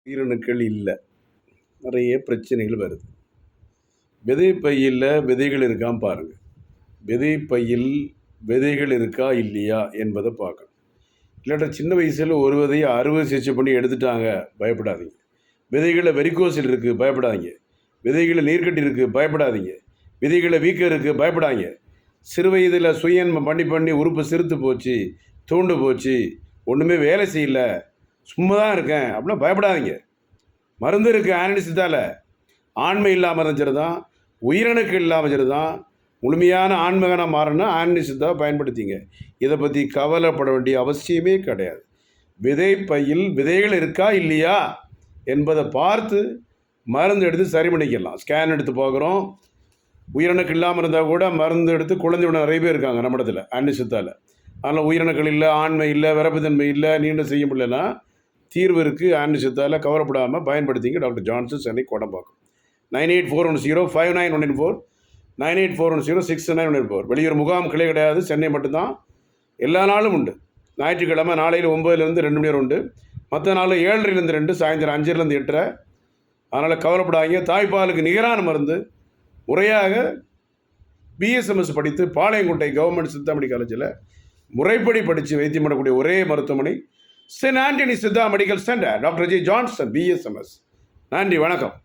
உயிரணுக்கள் இல்லை, நிறைய பிரச்சனைகள் வருது. விதைப்பையில் விதைகள் இருக்கான்னு பாருங்கள். விதைப்பையில் விதைகள் இருக்கா இல்லையா என்பதை பார்க்கணும். இல்லாட்டா சின்ன வயசில் ஒரு விதையை அறுவை சிகிச்சை பண்ணி எடுத்துட்டாங்க, பயப்படாதீங்க. விதைகளில் வெரிகோசில் இருக்குது, பயப்படாதீங்க. விதைகளில் நீர்க்கட்டி இருக்குது, பயப்படாதீங்க. விதைகளில் வீக்கம் இருக்குது, பயப்படாதீங்க. சிறு வயதில் சுயன்மம் பண்ணி உறுப்பு சிறுத்து போச்சு, தூண்டு போச்சு, ஒன்றுமே வேலை செய்யலை, சும்மா தான் இருக்கேன் அப்படின்னா பயப்படாதீங்க. மருந்து இருக்குது ஆன்டிசித்தால். ஆண்மை இல்லாமல் இருந்துச்சு தான், உயிரணுக்கு இல்லாமல் சரி தான். முழுமையான ஆண்மகனாக மாறணும்னா ஆன்டிசித்தாவை பயன்படுத்திங்க. இதை பற்றி கவலைப்பட வேண்டிய அவசியமே கிடையாது. விதைப்பையில் விதைகள் இருக்கா இல்லையா என்பதை பார்த்து மருந்து எடுத்து சரி பண்ணிக்கலாம். ஸ்கேன் எடுத்து பார்க்குறோம். உயிரணுக்கள் இல்லாமல் இருந்தால் கூட மருந்து எடுத்து குழந்தை விட நிறைய பேர் இருக்காங்க நம்ம இடத்துல ஆன்டிசித்தாவில். அதனால் உயிரணுக்கள் இல்லை, ஆண்மை இல்லை, விரப்புத்தன்மை இல்லை, நீண்ட செய்ய முடியலன்னா தீர்வு இருக்குது ஆன்டிசித்தாவில். கவலைப்படாமல் பயன்படுத்திங்க. Doctor Johnson, Chennai Kodambakkam. 9841059194, 9841069994. வெளியூர் முகாம் கிளை கிடையாது, சென்னை மட்டும்தான். எல்லா நாளும் உண்டு. ஞாயிற்றுக்கிழமை நாளையில் 9லேருந்து 2 மணி நேரம் உண்டு. மற்ற நாள் 7லேருந்து 2, சாயந்தரம் 5லேருந்து 8. அதனால் கவலைப்படாதீங்க. தாய்ப்பாலுக்கு நிகரான மருந்து முறையாக பிஎஸ்எம்எஸ் படித்து பாளையங்கோட்டை கவர்மெண்ட் சித்தா மெடிக்கல் காலேஜில் முறைப்படி படித்து வைத்தியம் பண்ணக்கூடிய ஒரே மருத்துவமனை Saint Antony Siddha medical centre, doctor G Johnson, BSMS. நன்றி, வணக்கம்.